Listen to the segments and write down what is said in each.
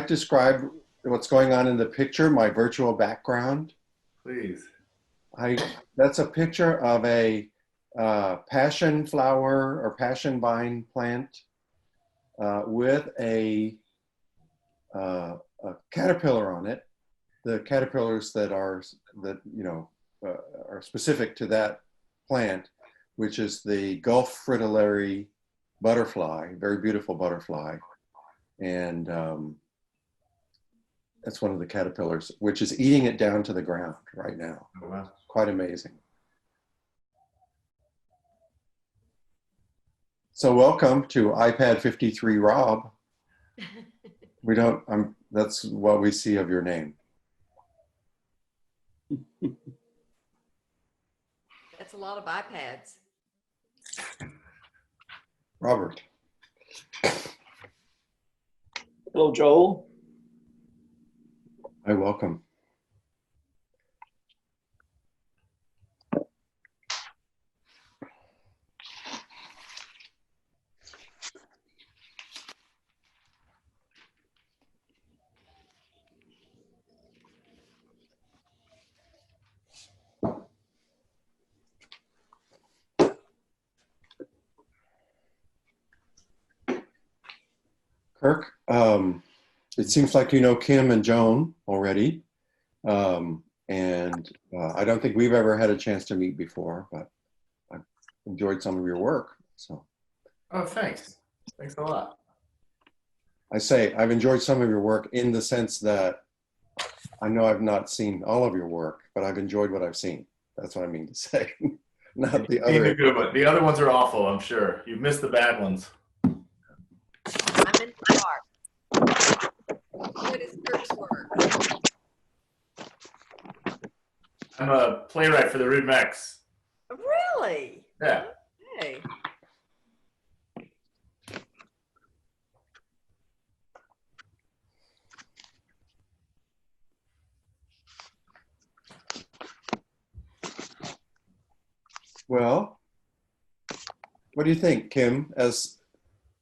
Describe what's going on in the picture, my virtual background. Please. I That's a picture of a passion flower or passion vine plant with a caterpillar on it. The caterpillars that are specific to that plant, which is the Gulf fritillary butterfly, very beautiful butterfly, and that's one of the caterpillars, which is eating it down to the ground right now. Oh, wow. Quite amazing. So welcome to iPad 53 Rob. That's what we see of your name. That's a lot of iPads. Robert. Hello, Joel. Hi, welcome. Kirk, it seems like you know Kim and Joan already. I don't think we've ever had a chance to meet before, but I've enjoyed some of your work. So, Oh, thanks. Thanks a lot. I say I've enjoyed some of your work in the sense that I know I've not seen all of your work, but I've enjoyed what I've seen. That's what I mean to say. Not the other. Good one. The other ones are awful, I'm sure. You've missed the bad ones. I'm in the dark. What is Kirk's work? I'm a playwright for the Rude Mex. Really? Yeah. Hey. Well, what do you think, Kim, as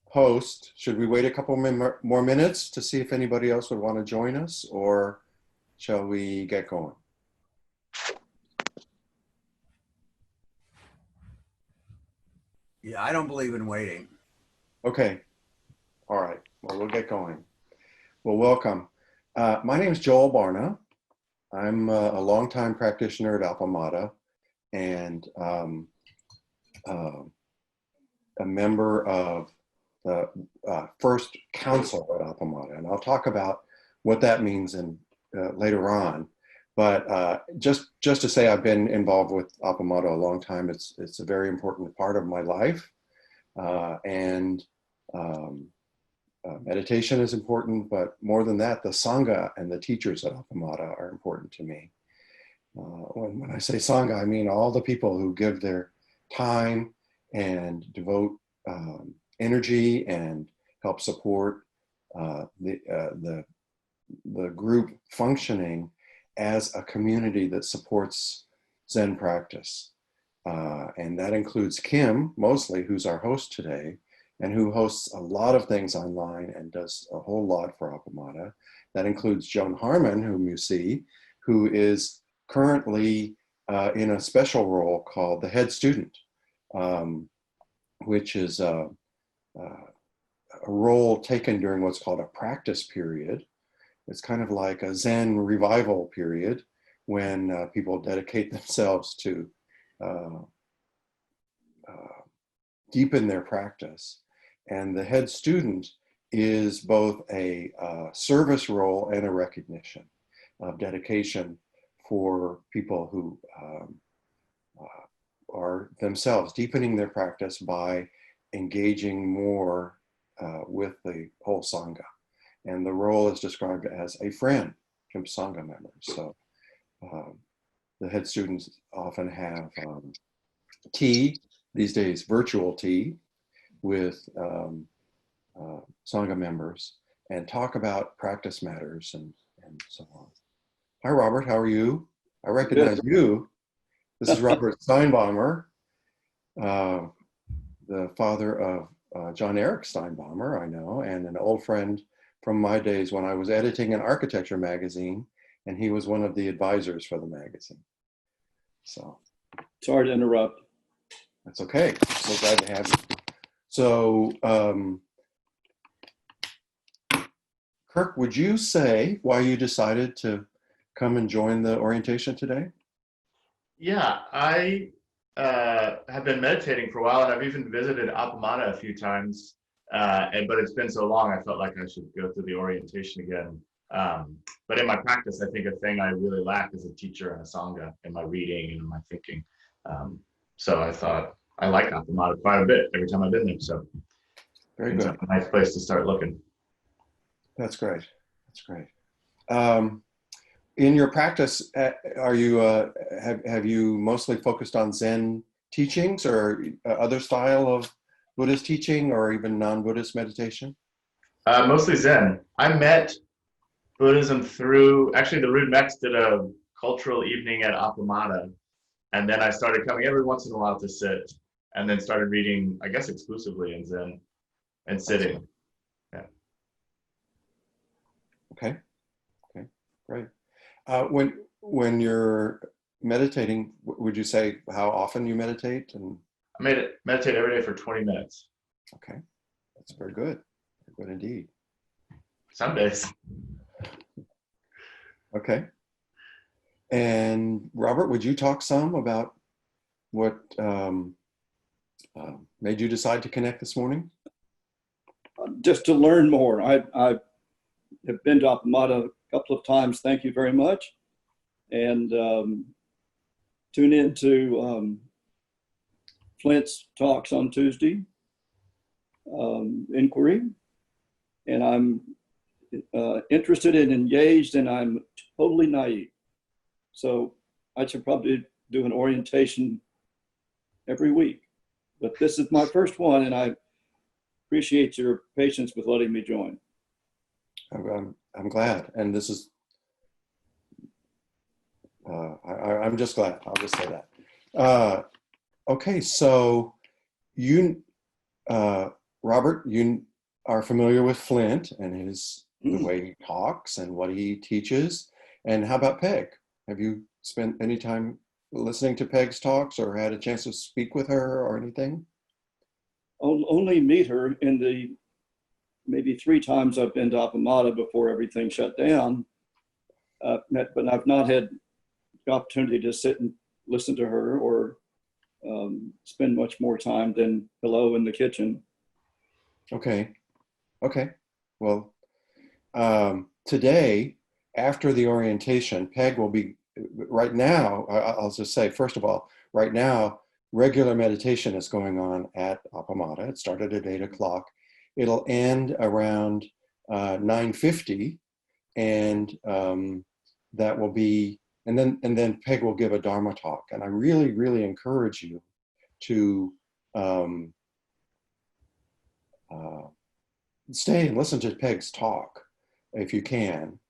host? Should we wait a couple more minutes to see if anybody else would want to join us, or shall we get going? Yeah, I don't believe in waiting. Okay. All right. Well, we'll get going. Well, welcome. My name is Joel Barna. I'm a longtime practitioner at Appamada and a member of the first council at Appamada. And I'll talk about what that means later on. But just to say, I've been involved with Appamada a long time. It's a very important part of my life. Meditation is important, but more than that, the Sangha and the teachers at Appamada are important to me. When I say Sangha, I mean all the people who give their time and devote energy and help support the group functioning as a community that supports Zen practice. And that includes Kim, mostly, who's our host today, and who hosts a lot of things online and does a whole lot for Appamada. That includes Joan Harmon, whom you see, who is currently in a special role called the head student, which is a role taken during what's called a practice period. It's kind of like a Zen revival period when people dedicate themselves to deepen their practice. And the head student is both a service role and a recognition of dedication for people who are themselves deepening their practice by engaging more with the whole Sangha. And the role is described as a friend to Sangha members. So the head students often have tea, these days virtual tea, with Sangha members and talk about practice matters and so on. Hi, Robert, how are you? I recognize you. This is Robert Steinbaumer, the father of John Eric Steinbaumer, I know, and an old friend from my days when I was editing an architecture magazine, and he was one of the advisors for the magazine. So Sorry to interrupt. that's okay. So glad to have you. So, Kirk, would you say why you decided to come and join the orientation today? Yeah, I have been meditating for a while, and I've even visited Appamada a few times. But it's been so long, I felt like I should go through the orientation again. But in my practice, I think a thing I really lack is a teacher and a Sangha in my reading and in my thinking. So I thought I like Appamada quite a bit every time I've been there. So Very it's good. a nice place to start looking. That's great. That's great. In your practice, are you have you mostly focused on Zen teachings or other style of Buddhist teaching or even non-Buddhist meditation? Mostly Zen. I met Buddhism through, actually the Rude Mex did a cultural evening at Appamada, and then I started coming every once in a while to sit, and then started reading, I guess exclusively in Zen and sitting. Yeah. Okay. Okay. Great. When you're meditating, would you say how often you meditate? And I meditate every day for 20 minutes. okay, that's very good. Very good indeed. Some days. Okay. And Robert, would you talk some about what made you decide to connect this morning? Just to learn more. I have been to Appamada a couple of times. Thank you very much. And tune in to Flint's talks on Tuesday, inquiry. And I'm interested and engaged, and I'm totally naive. So I should probably do an orientation every week. But this is my first one, and I appreciate your patience with letting me join. I'm glad, and this is I'm just glad. I'll just say that. Okay, so you, Robert, you are familiar with Flint and the way he talks and what he teaches. And how about Peg? Have you spent any time listening to Peg's talks or had a chance to speak with her or anything? Only meet her in the maybe 3 times I've been to Appamada before everything shut down. But I've not had the opportunity to sit and listen to her or spend much more time than hello in the kitchen. Okay. Okay. Well, today, after the orientation, Peg will be, right now, I'll just say, first of all, right now, regular meditation is going on at Appamada. It started at 8 o'clock. It'll end around 9:50, and that will be, and then Peg will give a Dharma talk. And I really, really encourage you to stay and listen to Peg's talk if you can,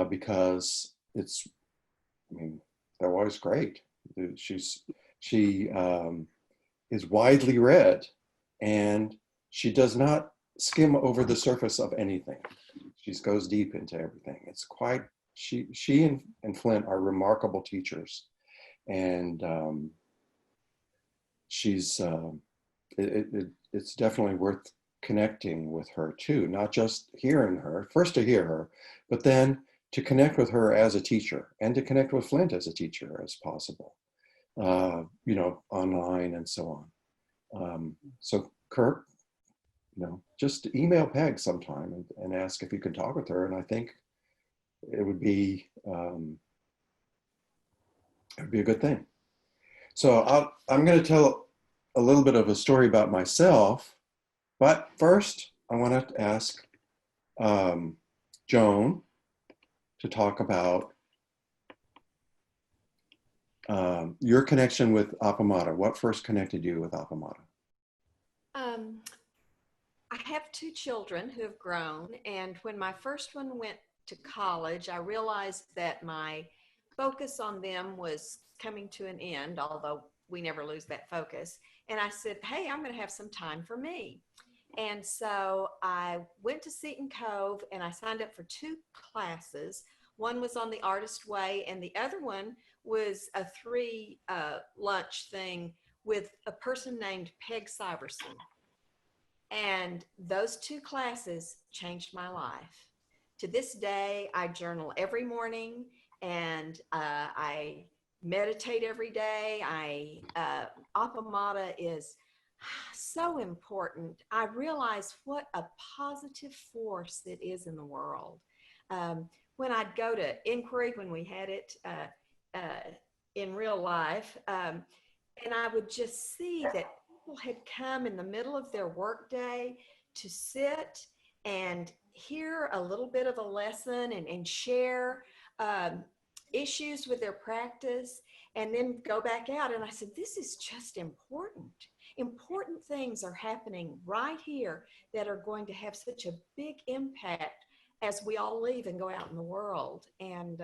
because it's, I mean, they're always great. She is widely read, and she does not skim over the surface of anything. She goes deep into everything. It's quite, she and Flint are remarkable teachers, and she's it's definitely worth connecting with her too, not just hearing her, first to hear her, but then to connect with her as a teacher and to connect with Flint as a teacher as possible, you know, online and so on. So Kirk, you know, just email Peg sometime and ask if you can talk with her. And I think it would be a good thing. So I'm going to tell a little bit of a story about myself, but first I want to ask Joan to talk about your connection with Appamada. What first connected you with Appamada? I have 2 children who have grown, and when my first one went to college, I realized that my focus on them was coming to an end, although we never lose that focus. And I said, hey, I'm going to have some time for me. And so I went to Seton Cove and I signed up for 2 classes. One was on the artist way, and the other one was a 3 lunch thing with a person named Peg Syverson. And those 2 classes changed my life. To this day, I journal every morning, and I meditate every day. Appamada is so important. I realize what a positive force it is in the world. When I'd go to inquiry, when we had it in real life, and I would just see that people had come in the middle of their workday to sit and hear a little bit of a lesson and share issues with their practice, and then go back out. And I said, this is just important. Important things are happening right here that are going to have such a big impact as we all leave and go out in the world. And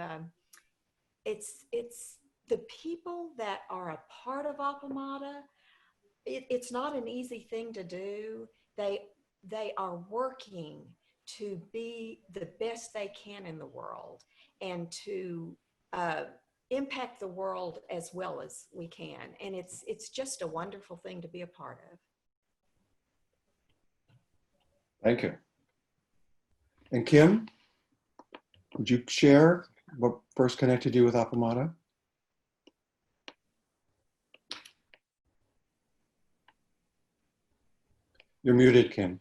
it's the people that are a part of Appamada. It's not an easy thing to do. They are working to be the best they can in the world and to impact the world as well as we can. And it's just a wonderful thing to be a part of. Thank you. And Kim, would you share what first connected you with Appamada? You're muted, Kim.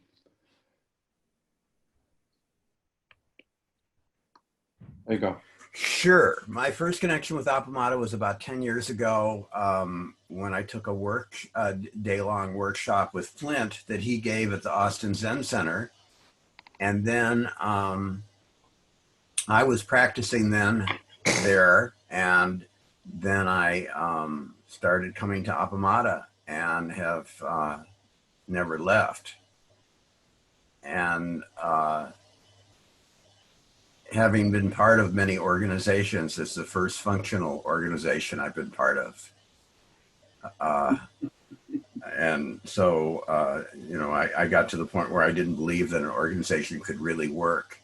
There you go. Sure. My first connection with Appamada was about 10 years ago when I took a day-long workshop with Flint that he gave at the Austin Zen Center. And then I was practicing there, and then I started coming to Appamada and have never left. And having been part of many organizations, it's the first functional organization I've been part of. And so, you know, I got to the point where I didn't believe that an organization could really work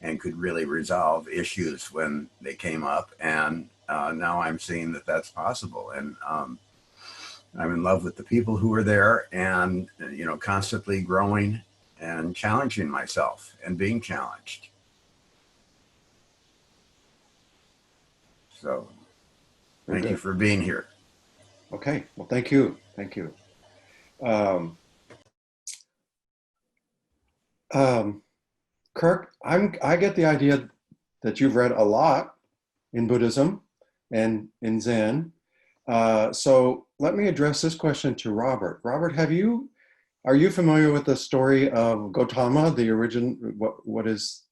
and could really resolve issues when they came up. And now I'm seeing that that's possible. And I'm in love with the people who are there, and, you know, constantly growing and challenging myself and being challenged. So thank you for being here. Okay, well, thank you. Thank you. Kirk, I get the idea that you've read a lot in Buddhism and in Zen. So let me address this question to Robert. Robert, are you familiar with the story of Gautama, the original, what is,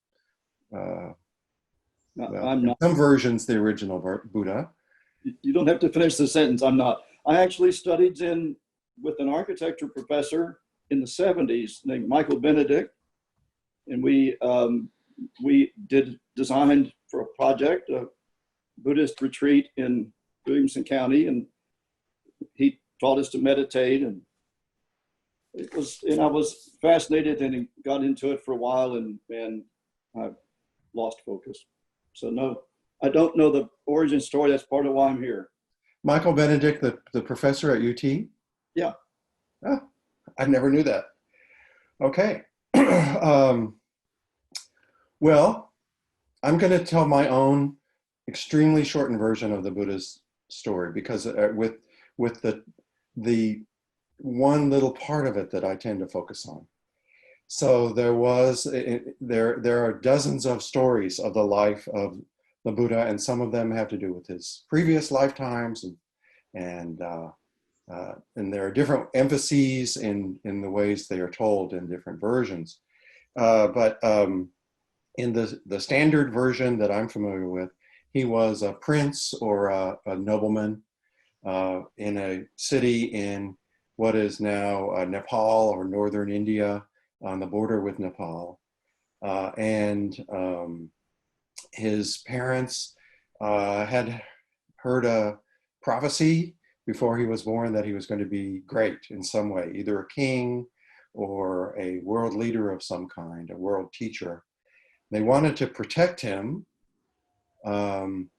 I'm not. Some versions, the original Buddha. You don't have to finish the sentence. I'm not. I actually studied Zen with an architecture professor in the 70s named Michael Benedict. And we designed for a project, a Buddhist retreat in Williamson County. And he taught us to meditate, and I was fascinated and got into it for a while, and I lost focus. So no, I don't know the origin story. That's part of why I'm here. Michael Benedict, the professor at UT? Yeah. Oh, I never knew that. Okay. Well, I'm going to tell my own extremely shortened version of the Buddha's story, because with the one little part of it that I tend to focus on. So there are dozens of stories of the life of the Buddha, and some of them have to do with his previous lifetimes, and there are different emphases in the ways they are told in different versions. But in the standard version that I'm familiar with, he was a prince or a nobleman in a city in what is now Nepal or northern India, on the border with Nepal. And his parents had heard a prophecy before he was born that he was going to be great in some way, either a king or a world leader of some kind, a world teacher. They wanted to protect him, and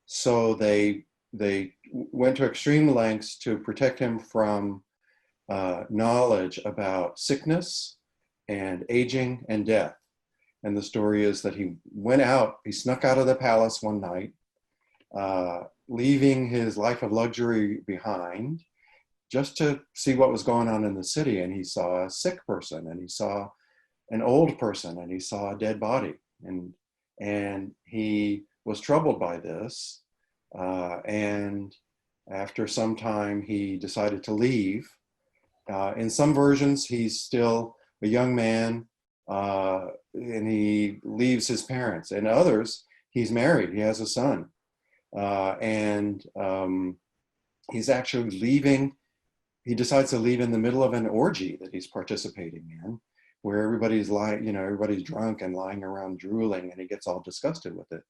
so they went to extreme lengths to protect him from knowledge about sickness and aging and death. And the story is that he snuck out of the palace one night, leaving his life of luxury behind, just to see what was going on in the city. And he saw a sick person, and he saw an old person, and he saw a dead body. And he was troubled by this. And after some time, he decided to leave. In some versions, he's still a young man, and he leaves his parents. In others, he's married, he has a son. And he's actually leaving. He decides to leave in the middle of an orgy that he's participating in, where everybody's everybody's drunk and lying around drooling, and he gets all disgusted with it.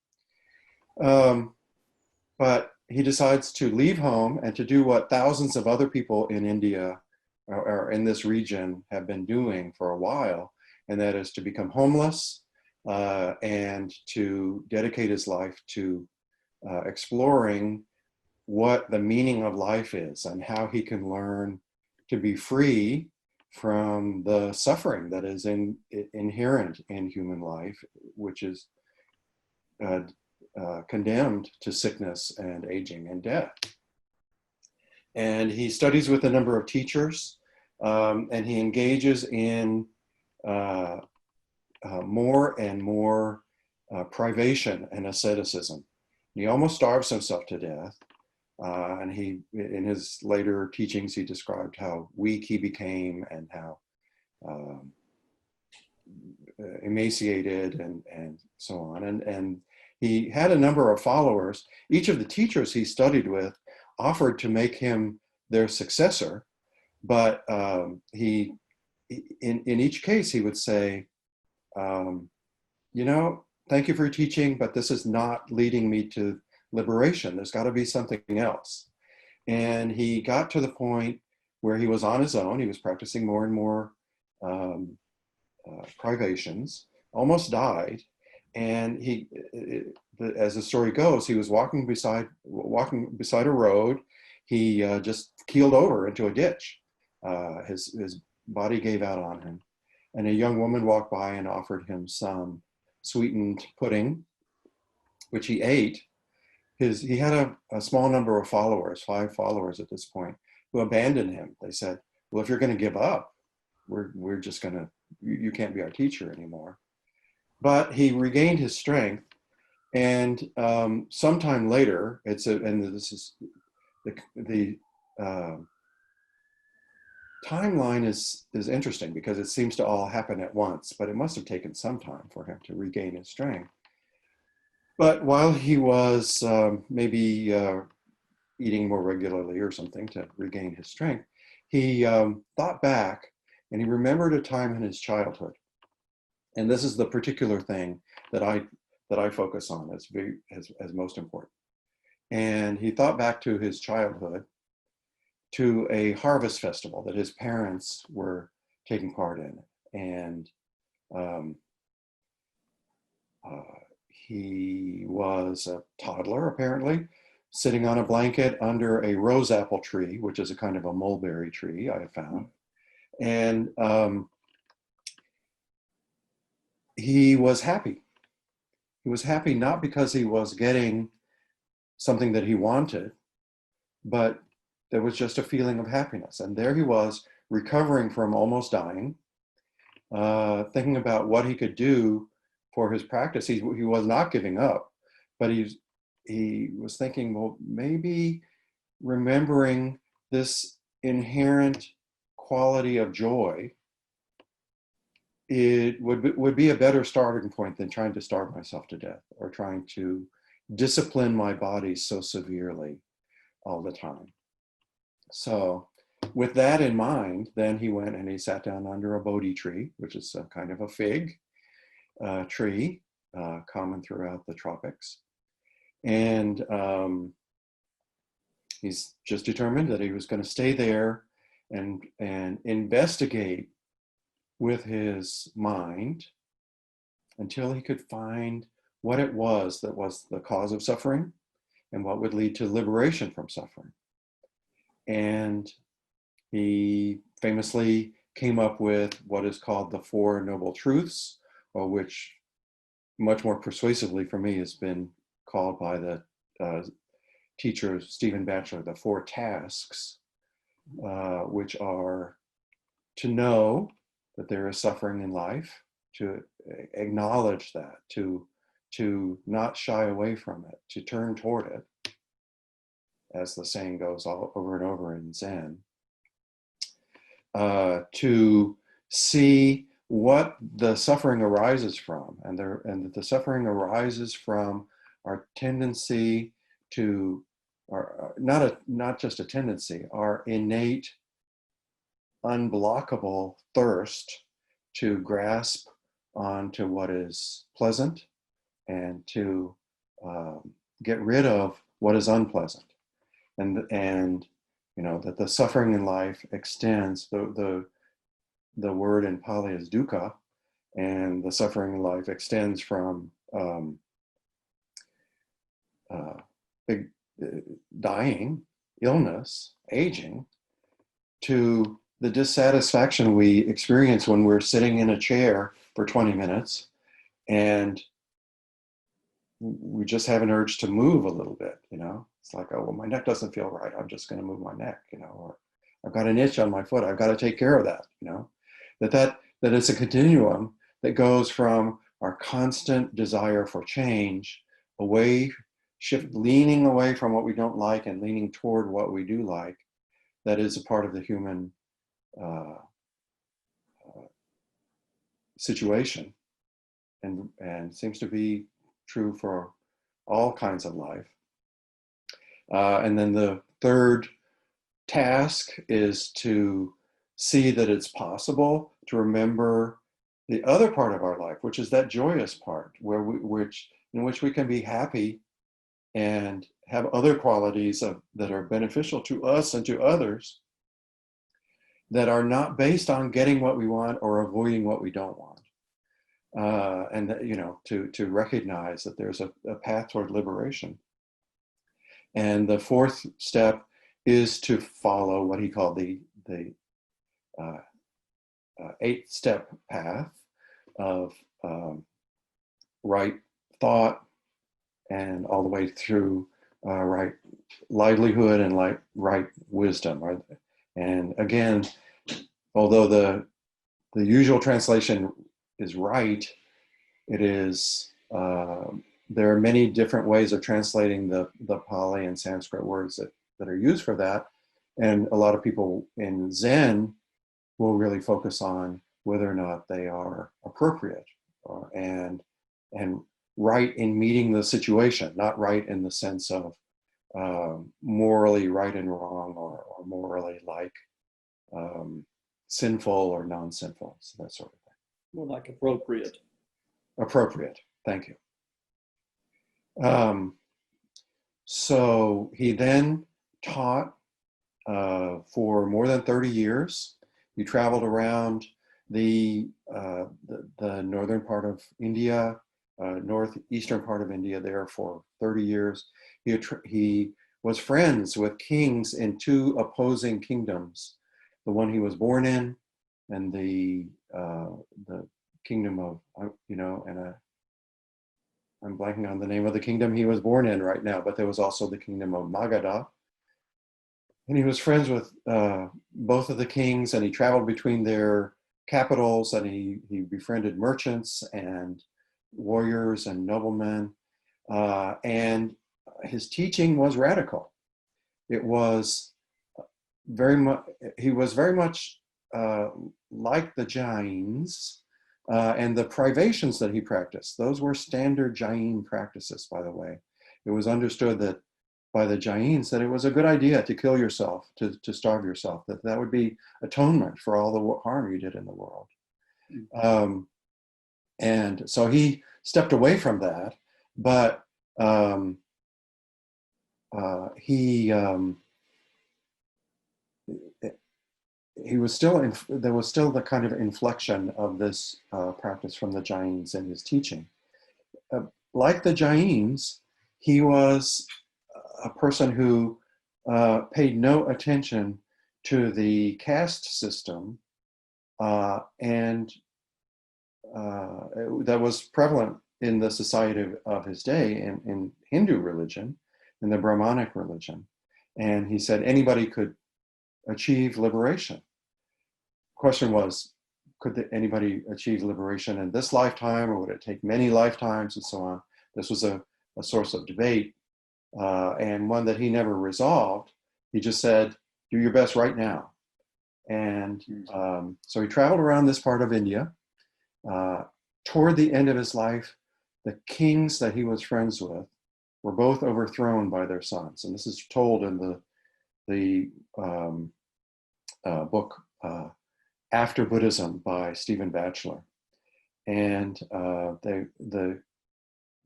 But he decides to leave home and to do what thousands of other people in India or in this region have been doing for a while, and that is to become homeless and to dedicate his life to exploring what the meaning of life is and how he can learn to be free from the suffering that is inherent in human life, which is condemned to sickness and aging and death. And he studies with a number of teachers, and he engages in more and more privation and asceticism. He almost starves himself to death. And in his later teachings, he described how weak he became and how emaciated and so on. And he had a number of followers. Each of the teachers he studied with offered to make him their successor, but in each case he would say, thank you for your teaching, but this is not leading me to liberation. There's got to be something else. And he got to the point where he was on his own. He was practicing more and more privations, almost died. And as the story goes, he was walking beside a road. He just keeled over into a ditch. His body gave out on him. And a young woman walked by and offered him some sweetened pudding, which he ate. He had a small number of followers, 5 followers at this point, who abandoned him. They said, well, if you're going to give up, we're just going to, you can't be our teacher anymore. But he regained his strength, and sometime later, this is the timeline is interesting because it seems to all happen at once, but it must have taken some time for him to regain his strength. But while he was maybe eating more regularly or something to regain his strength, he thought back and he remembered a time in his childhood. And this is the particular thing that I focus on as most important. And he thought back to his childhood, to a harvest festival that his parents were taking part in. And he was a toddler, apparently, sitting on a blanket under a rose apple tree, which is a kind of a mulberry tree, I have found. And he was happy. He was happy not because he was getting something that he wanted, but there was just a feeling of happiness. And there he was, recovering from almost dying, thinking about what he could do for his practice. He was not giving up, but he was thinking, well, maybe remembering this inherent quality of joy, it would be a better starting point than trying to starve myself to death or trying to discipline my body so severely all the time. So with that in mind, then he went and he sat down under a Bodhi tree, which is a kind of a fig tree, common throughout the tropics. And he's just determined that he was going to stay there and investigate with his mind until he could find what it was that was the cause of suffering and what would lead to liberation from suffering. And he famously came up with what is called the Four Noble Truths, or which much more persuasively for me has been called by the teacher Stephen Batchelor the Four Tasks, which are to know that there is suffering in life, to acknowledge that, to not shy away from it, to turn toward it, as the saying goes all over and over in Zen, to see what the suffering arises from, and that the suffering arises from our tendency to, not just a tendency, our innate, unblockable thirst to grasp onto what is pleasant and to get rid of what is unpleasant, and you know that the suffering in life extends. The word in Pali is dukkha, and the suffering in life extends from dying, illness, aging, to the dissatisfaction we experience when we're sitting in a chair for 20 minutes and we just have an urge to move a little bit, you know? It's like, oh, well, my neck doesn't feel right. I'm just going to move my neck, you know, or I've got an itch on my foot. I've got to take care of that, you know? That it's a continuum that goes from our constant desire for change leaning away from what we don't like and leaning toward what we do like. That is a part of the human situation, and seems to be true for all kinds of life. And then the third task is to see that it's possible to remember the other part of our life, which is that joyous part, in which we can be happy and have other qualities that are beneficial to us and to others, that are not based on getting what we want or avoiding what we don't want. And that, you know, to recognize that there's a path toward liberation. And the fourth step is to follow what he called the 8-step path of right thought and all the way through right livelihood and right wisdom. And again, although the usual translation is right, it is, there are many different ways of translating the Pali and Sanskrit words that are used for that. And a lot of people in Zen will really focus on whether or not they are appropriate and right in meeting the situation, not right in the sense of morally right and wrong, or morally like sinful or non-sinful, so that sort of thing. More like appropriate. Appropriate, thank you. So he then taught for more than 30 years. He traveled around the northern part of India, northeastern part of India there for 30 years. He was friends with kings in 2 opposing kingdoms, the one he was born in and the kingdom of, you know, and I'm blanking on the name of the kingdom he was born in right now, but there was also the kingdom of Magadha. And he was friends with both of the kings, and he traveled between their capitals, and he befriended merchants and warriors and noblemen. And his teaching was radical. It was he was very much like the Jains, and the privations that he practiced, those were standard Jain practices, by the way. It was understood that by the Jains that it was a good idea to kill yourself, to starve yourself, that would be atonement for all the harm you did in the world. And so he stepped away from that, but he he was still there was still the kind of inflection of this practice from the Jains in his teaching. Like the Jains, he was a person who paid no attention to the caste system and that was prevalent in the society of his day in Hindu religion, in the Brahmanic religion. And he said anybody could achieve liberation. Question was, could anybody achieve liberation in this lifetime, or would it take many lifetimes, and so on? This was a source of debate, and one that he never resolved. He just said, do your best right now. And so he traveled around this part of India. Toward the end of his life, the kings that he was friends with were both overthrown by their sons. And this is told in the book After Buddhism by Stephen Batchelor. And the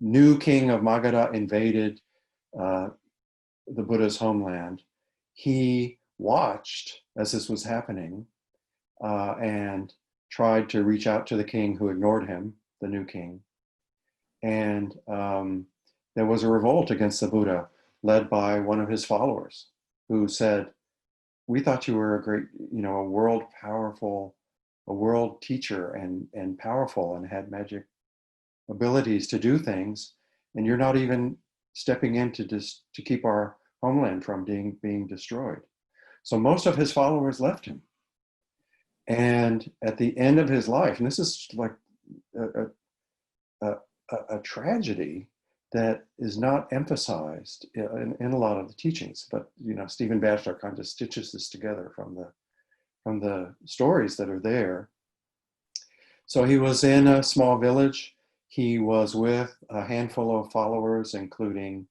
new king of Magadha invaded the Buddha's homeland. He watched as this was happening and tried to reach out to the king, who ignored him, the new king. And there was a revolt against the Buddha led by one of his followers, who said, we thought you were a great, a world teacher and powerful and had magic abilities to do things. And you're not even stepping in to keep our homeland from being destroyed. So most of his followers left him. And at the end of his life, and this is like a tragedy that is not emphasized in a lot of the teachings, but Stephen Batchelor kind of stitches this together from the stories that are there. So he was in a small village. He was with a handful of followers, including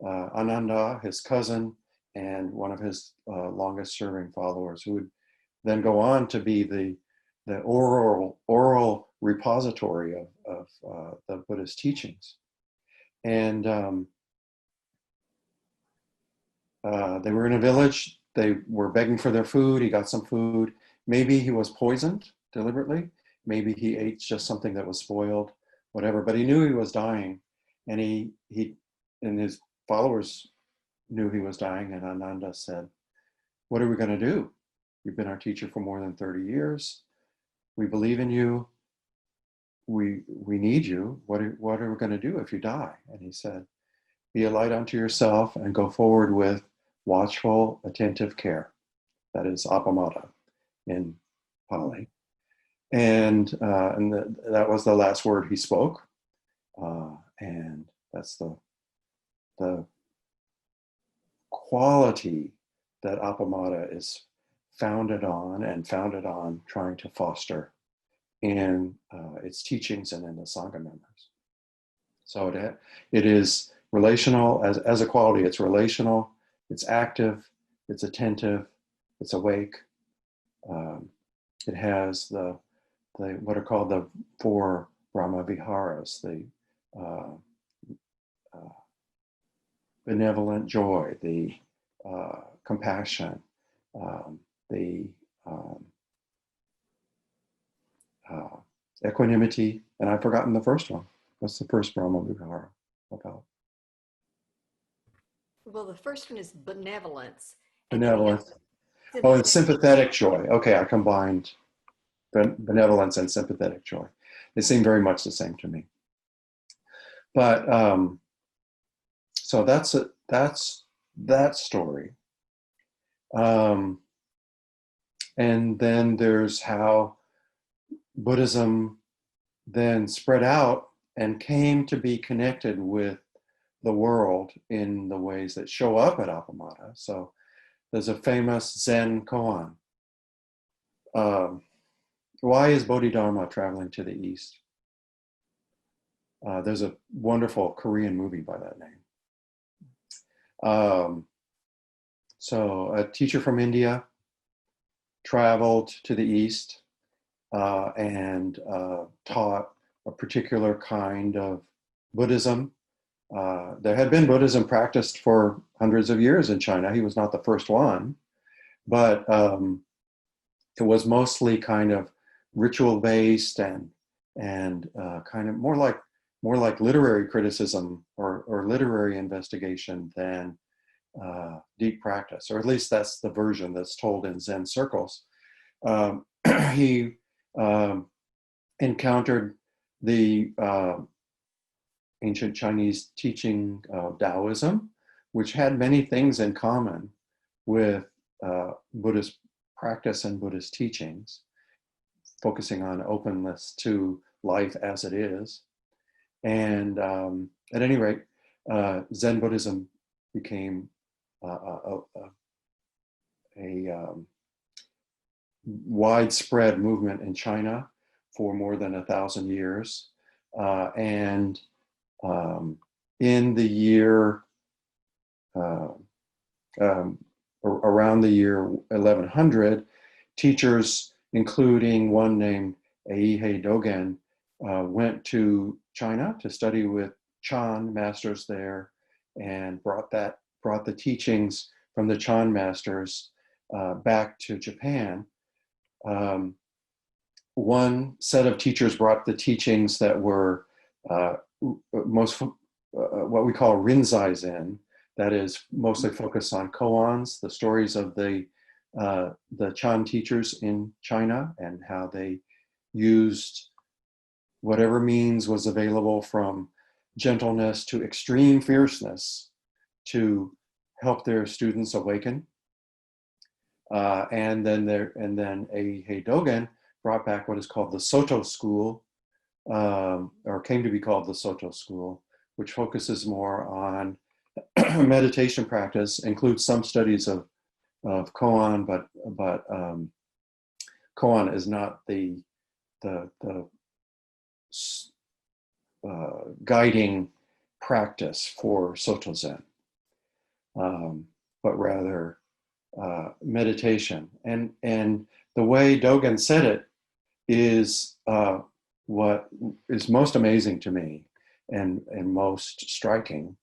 Ananda, his cousin, and one of his longest serving followers, who would then go on to be the oral repository of the Buddha's teachings. And they were in a village. They were begging for their food. He got some food. Maybe he was poisoned deliberately. Maybe he ate just something that was spoiled, whatever. But he knew he was dying, and he and his followers knew he was dying. And Ananda said, "What are we going to do? You've been our teacher for more than 30 years. We believe in you. We need you. What are we going to do if you die?" And he said, "Be a light unto yourself and go forward with watchful, attentive care." That is Appamada in Pali. And that was the last word he spoke. And that's the quality that Appamada is founded on trying to foster in its teachings and in the Sangha members. So it is relational as a quality. It's relational, it's active, it's attentive, it's awake. It has the what are called the 4 Brahma Viharas, the benevolent joy, the compassion, the equanimity, and I've forgotten the first one. What's the first Brahma Vihara about? Well, the first one is benevolence. Benevolence. Oh, and sympathetic joy. Okay, I combined benevolence and sympathetic joy. They seem very much the same to me. But so that's that story. And then there's how Buddhism then spread out and came to be connected with the world in the ways that show up at Appamada. So there's a famous Zen koan. Why is Bodhidharma traveling to the east? There's a wonderful Korean movie by that name. So a teacher from India traveled to the east and taught a particular kind of Buddhism. There had been Buddhism practiced for hundreds of years in China. He was not the first one, but it was mostly kind of ritual based and kind of more like literary criticism or literary investigation than deep practice, or at least that's the version that's told in Zen circles. He encountered the ancient Chinese teaching of Taoism, which had many things in common with Buddhist practice and Buddhist teachings, focusing on openness to life as it is. And at any rate, Zen Buddhism became a widespread movement in China for more than 1,000 years. And in the year, around the year 1100, teachers, including one named Eihei Dogen, went to China to study with Chan masters there, and brought the teachings from the Chan masters back to Japan. One set of teachers brought the teachings that were most what we call Rinzai Zen, that is mostly focused on koans, the stories of the Chan teachers in China and how they used whatever means was available, from gentleness to extreme fierceness, to help their students awaken. And then Eihei Dogen brought back what is called the Soto school, or came to be called the Soto school, which focuses more on meditation practice, includes some studies of koan, but koan is not the guiding practice for Soto Zen, but rather meditation. And the way Dogen said it is what is most amazing to me and most striking.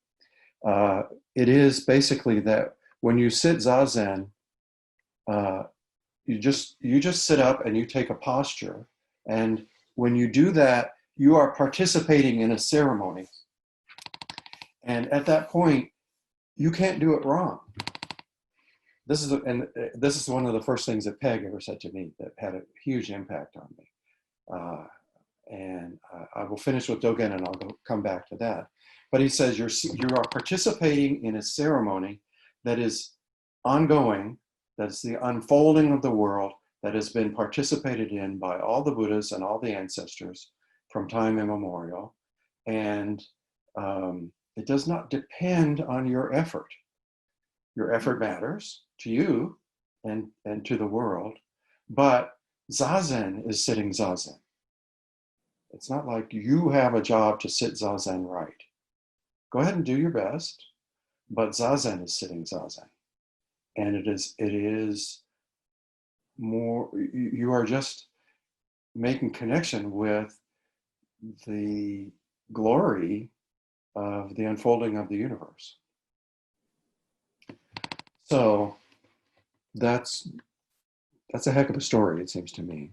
It is basically that when you sit Zazen, you just sit up and you take a posture, and when you do that, you are participating in a ceremony. And at that point, you can't do it wrong. This is one of the first things that Peg ever said to me that had a huge impact on me. And I will finish with Dogen and I'll come back to that. But he says you are participating in a ceremony that is ongoing, that's the unfolding of the world that has been participated in by all the Buddhas and all the ancestors from time immemorial. And it does not depend on your effort. Your effort matters to you and to the world, but Zazen is sitting Zazen. It's not like you have a job to sit Zazen right. Go ahead and do your best, but Zazen is sitting Zazen. And it is more, you are just making connection with the glory of the unfolding of the universe. So that's a heck of a story, it seems to me.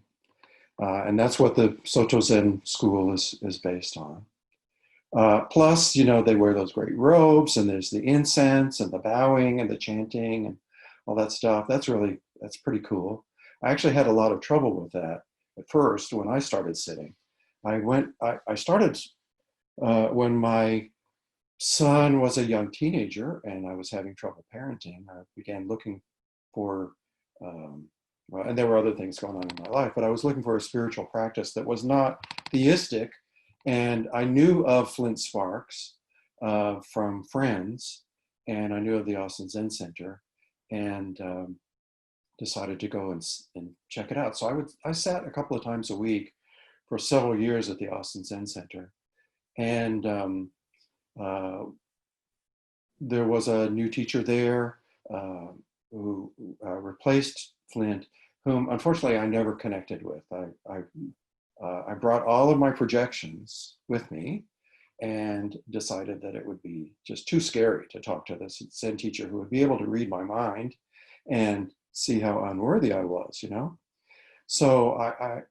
And that's what the Soto Zen school is based on. Plus, they wear those great robes, and there's the incense and the bowing and the chanting and all that stuff. That's pretty cool. I actually had a lot of trouble with that at first when I started sitting. I started when my son was a young teenager and I was having trouble parenting. I began looking for, and there were other things going on in my life, but I was looking for a spiritual practice that was not theistic. And I knew of Flint Sparks from friends, and I knew of the Austin Zen Center, and decided to go and check it out. So I sat a couple of times a week for several years at the Austin Zen Center. And there was a new teacher there who replaced Flint, whom unfortunately I never connected with. I brought all of my projections with me and decided that it would be just too scary to talk to this Zen teacher who would be able to read my mind and see how unworthy I was, So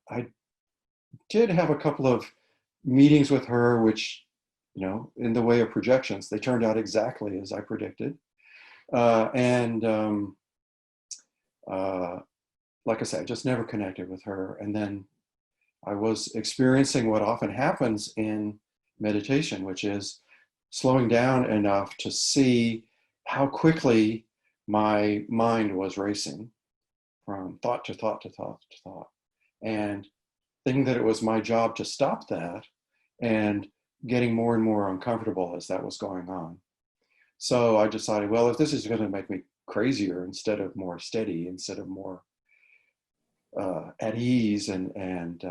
I did have a couple of meetings with her, which, you know, in the way of projections, they turned out exactly as I predicted. Like I said, I just never connected with her. And then I was experiencing what often happens in meditation, which is slowing down enough to see how quickly my mind was racing from thought to thought to thought to thought. And thinking that it was my job to stop that, and getting more and more uncomfortable as that was going on. So I decided, well, if this is going to make me crazier instead of more steady, instead of more at ease and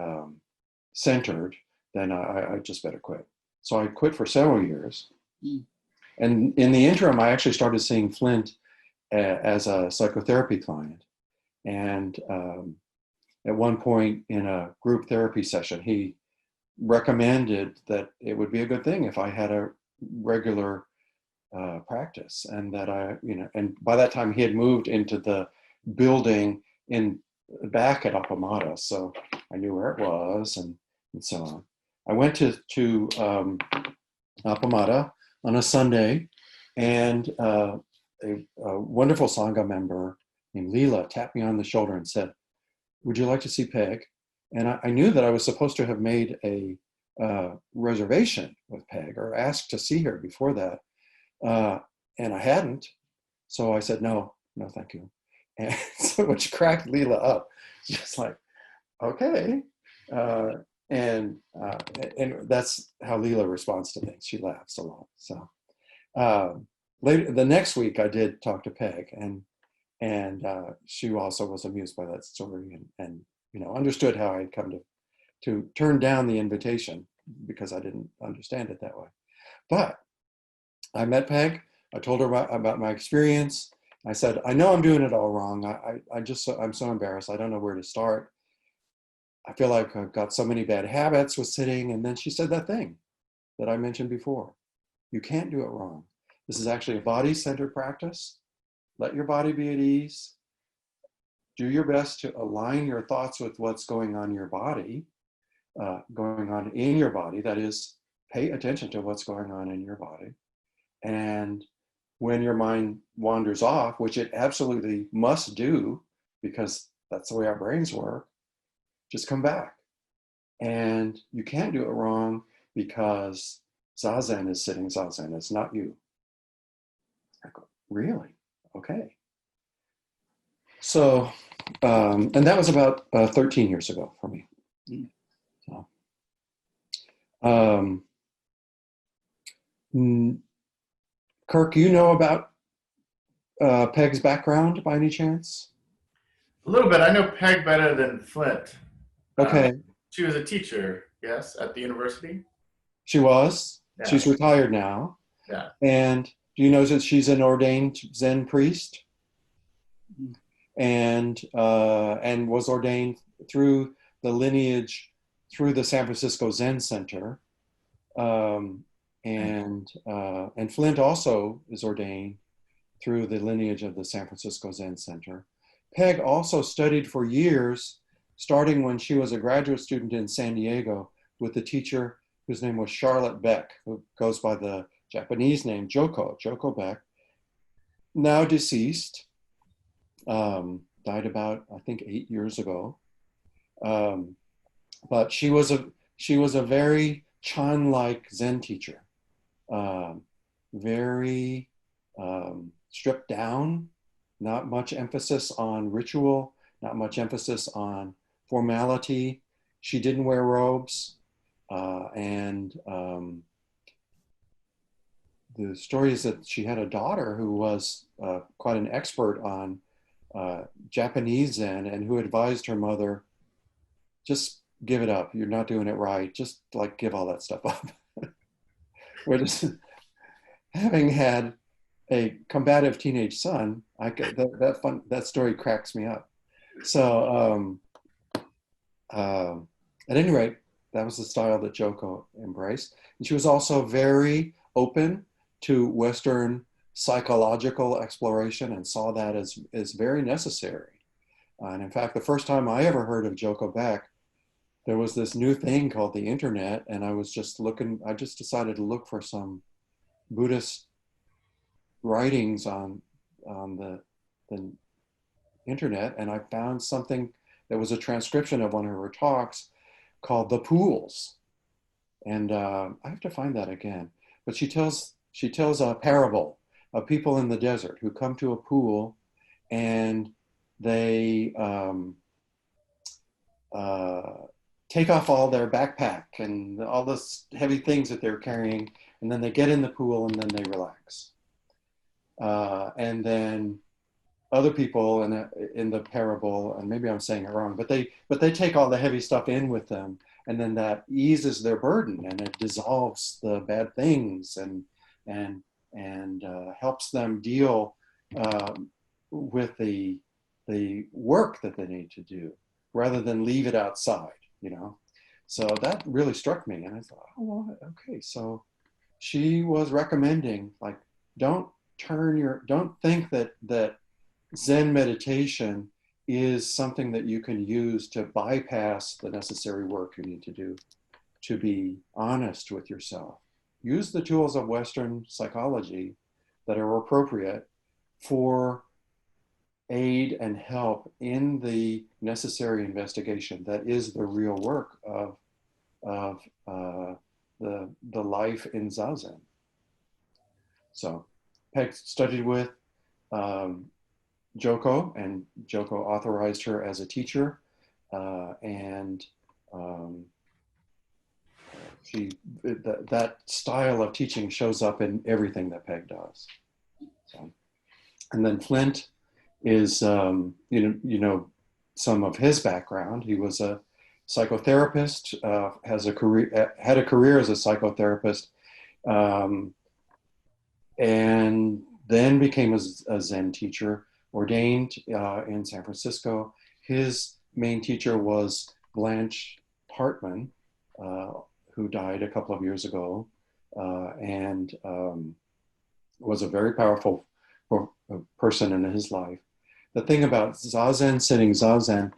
centered, then I just better quit. So I quit for several years. And in the interim, I actually started seeing Flint as a psychotherapy client. And at one point in a group therapy session, he recommended that it would be a good thing if I had a regular practice, and that and by that time he had moved into the building in back at Appamada, so I knew where it was, and so on. I went to Appamada on a Sunday, and a wonderful Sangha member named Leela tapped me on the shoulder and said, "Would you like to see Peg?" And I knew that I was supposed to have made a reservation with Peg, or asked to see her before that, and I hadn't. So I said, no, thank you. And so, which cracked Leela up. Just like, okay. And that's how Leela responds to things. She laughs a lot. So later, the next week, I did talk to Peg, and she also was amused by that story, and understood how I had come to turn down the invitation because I didn't understand it that way. But I met Peg. I told her about my experience. I said, I know I'm doing it all wrong. I'm so embarrassed. I don't know where to start. I feel like I've got so many bad habits with sitting. And then she said that thing that I mentioned before. You can't do it wrong. This is actually a body-centered practice. Let your body be at ease. Do your best to align your thoughts with what's going on in your body, That is, pay attention to what's going on in your body. And when your mind wanders off, which it absolutely must do, because that's the way our brains work, just come back. And you can't do it wrong, because Zazen is sitting Zazen. It's not you. I go, really? Okay. So, and that was about 13 years ago for me. So, Kirk, you know about Peg's background by any chance? A little bit. I know Peg better than Flint. Okay. She was a teacher, yes, at the university. She was. Yeah. She's retired now. Yeah. And do you know that she's an ordained Zen priest? And was ordained through the lineage, through the San Francisco Zen Center. And Flint also is ordained through the lineage of the San Francisco Zen Center. Peg also studied for years, starting when she was a graduate student in San Diego, with a teacher whose name was Charlotte Beck, who goes by the Japanese name Joko Beck, now deceased, died about, I think, 8 years ago. But she was a very Chan-like Zen teacher, very stripped down, not much emphasis on ritual, not much emphasis on formality. She didn't wear robes, and the story is that she had a daughter who was quite an expert on Japanese Zen, and who advised her mother, just give it up. You're not doing it right. Just like give all that stuff up. Having had a combative teenage son, that story cracks me up. So at any rate, that was the style that Joko embraced. And she was also very open to Western psychological exploration, and saw that as very necessary. And in fact, the first time I ever heard of Joko Beck, there was this new thing called the internet, and I just decided to look for some Buddhist writings on the internet, and I found something that was a transcription of one of her talks called The Pools. And I have to find that again. But she tells a parable of people in the desert who come to a pool, and they take off all their backpack and all those heavy things that they're carrying, and then they get in the pool and then they relax. And then other people in the parable, and maybe I'm saying it wrong, but they take all the heavy stuff in with them, and then that eases their burden, and it dissolves the bad things, and helps them deal with the work that they need to do, rather than leave it outside, you know. So that really struck me, and I thought, oh, well, okay, so she was recommending, like, don't think that Zen meditation is something that you can use to bypass the necessary work you need to do to be honest with yourself. Use the tools of Western psychology that are appropriate for aid and help in the necessary investigation that is the real work of the life in Zazen. So Peg studied with Joko, and Joko authorized her as a teacher, and that style of teaching shows up in everything that Peg does. So, and then Flint is, you know, some of his background. He was a psychotherapist, had a career as a psychotherapist, and then became a Zen teacher, ordained in San Francisco. His main teacher was Blanche Hartman, who died a couple of years ago, and was a very powerful person in his life. The thing about Zazen, sitting Zazen,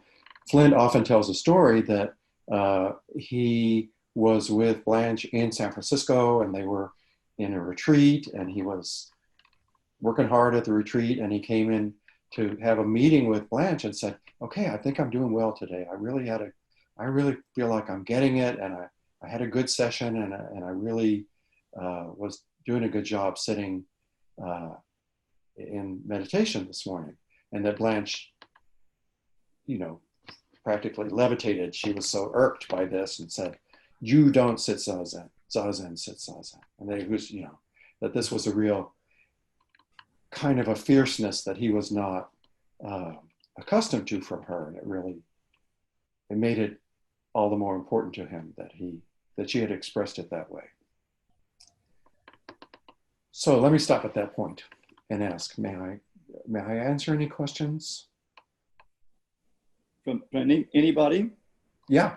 Flint often tells a story that he was with Blanche in San Francisco, and they were in a retreat, and he was working hard at the retreat, and he came in to have a meeting with Blanche and said, okay, I think I'm doing well today. I really feel like I'm getting it, and I had a good session, and I really was doing a good job sitting in meditation this morning. And that Blanche, you know, practically levitated. She was so irked by this and said, you don't sit Zazen, Zazen sits Zazen. And they was, you know, that this was a real kind of a fierceness that he was not accustomed to from her. And it made it all the more important to him that she had expressed it that way. So let me stop at that point and ask, may I answer any questions? From anybody? Yeah.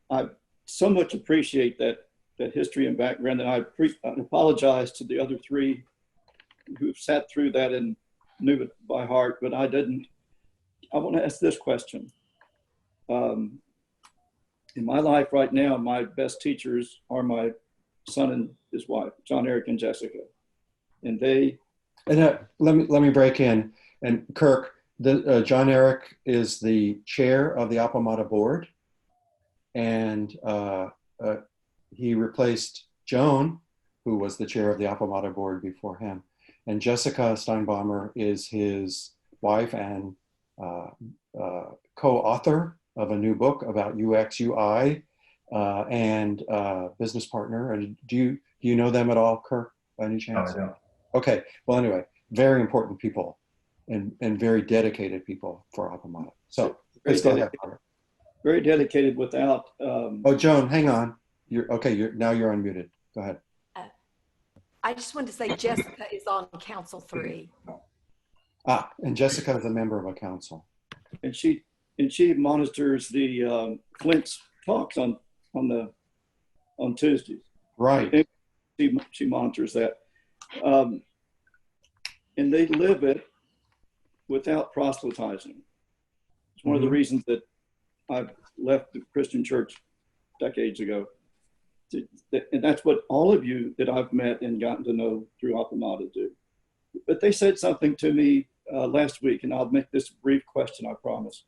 I so much appreciate that history and background, and I apologize to the other three who've sat through that and knew it by heart, but I didn't. I want to ask this question. In my life right now, my best teachers are my son and his wife, John Eric and Jessica. And they... And let me break in. And Kirk, John Eric is the chair of the Appamada board, and he replaced Joan, who was the chair of the Appamada board before him. And Jessica Steinbaumer is his wife and co-author of a new book about UX, UI, and business partner. And do you know them at all, Kirk, by any chance? No, I don't. Okay. Well, anyway, very important people and very dedicated people for Appamada. So please go ahead. Very dedicated without... Oh, Joan, hang on. Now you're unmuted. Go ahead. I just wanted to say Jessica is on Council 3. And Jessica is a member of a council. And she monitors the Flint's talks on Tuesdays. Right. She monitors that. And they live it without proselytizing. It's one of the reasons that I've left the Christian church decades ago. And that's what all of you that I've met and gotten to know through Appamada do. But they said something to me last week, and I'll make this a brief question, I promise.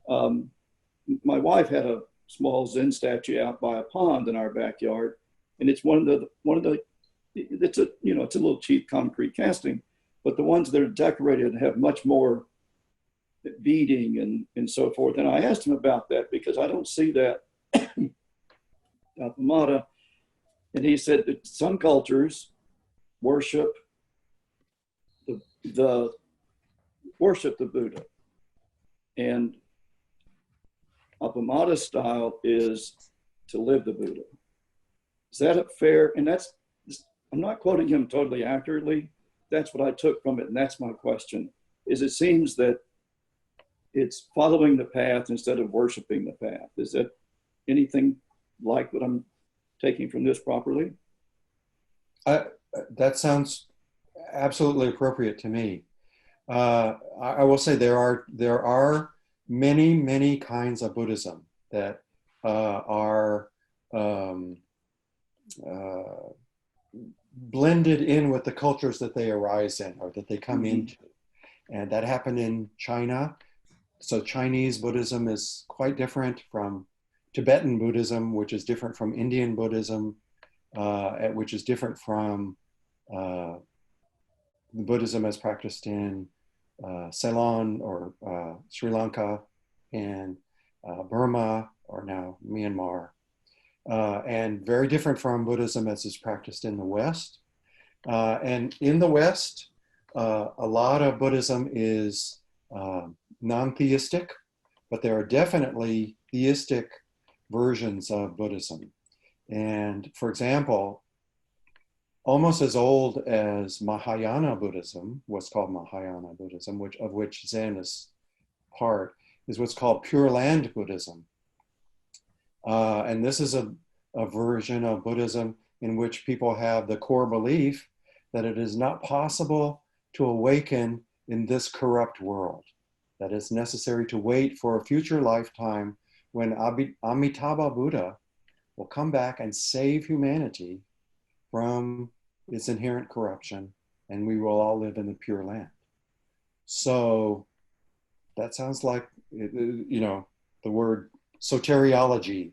My wife had a small Zen statue out by a pond in our backyard, and it's it's a little cheap concrete casting, but the ones that are decorated have much more beading and so forth. And I asked him about that because I don't see that Appamada, and he said that some cultures worship the Buddha, and Appamada style is to live the Buddha. Is that a fair? And I'm not quoting him totally accurately. That's what I took from it, and that's my question. Is it seems that it's following the path instead of worshiping the path. Is that anything like what I'm taking from this properly? That sounds absolutely appropriate to me. I will say there are many kinds of Buddhism that are blended in with the cultures that they arise in or that they come into. And that happened in China. So Chinese Buddhism is quite different from Tibetan Buddhism, which is different from Indian Buddhism, which is different from Buddhism as practiced in Ceylon or Sri Lanka and Burma or now Myanmar, and very different from Buddhism as is practiced in the West. And in the West, a lot of Buddhism is non-theistic, but there are definitely theistic versions of Buddhism. And for example, almost as old as Mahayana Buddhism, what's called Mahayana Buddhism, of which Zen is part, is what's called Pure Land Buddhism. And this is a version of Buddhism in which people have the core belief that it is not possible to awaken in this corrupt world, that it's necessary to wait for a future lifetime when Amitabha Buddha will come back and save humanity from its inherent corruption, and we will all live in the Pure Land. So that sounds like, the word soteriology,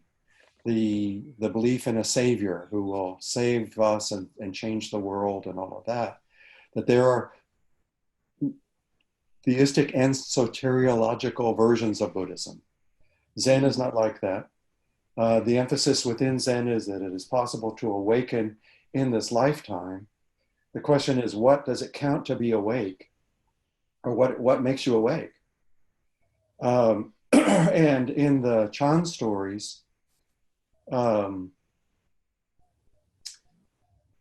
the belief in a savior who will save us and change the world and all of that there are theistic and soteriological versions of Buddhism. Zen is not like that. The emphasis within Zen is that it is possible to awaken in this lifetime. The question is, what does it count to be awake? Or what makes you awake? And in the Chan stories,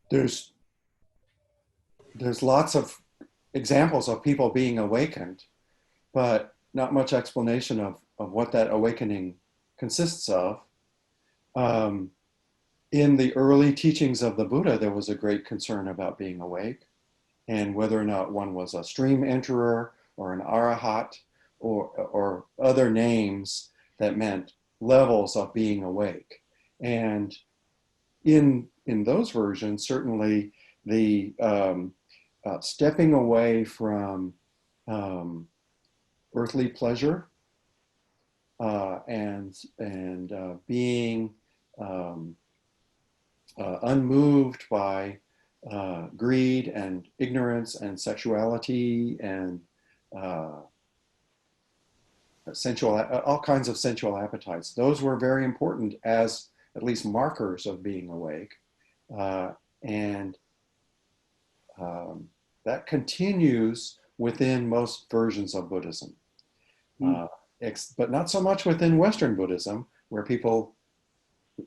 there's lots of examples of people being awakened, but not much explanation of what that awakening consists of. In the early teachings of the Buddha, there was a great concern about being awake and whether or not one was a stream enterer or an arahat or other names that meant levels of being awake. And in those versions, certainly the stepping away from earthly pleasure and being unmoved by greed and ignorance and sexuality and all kinds of sensual appetites. Those were very important as at least markers of being awake. And that continues within most versions of Buddhism. But not so much within Western Buddhism, where people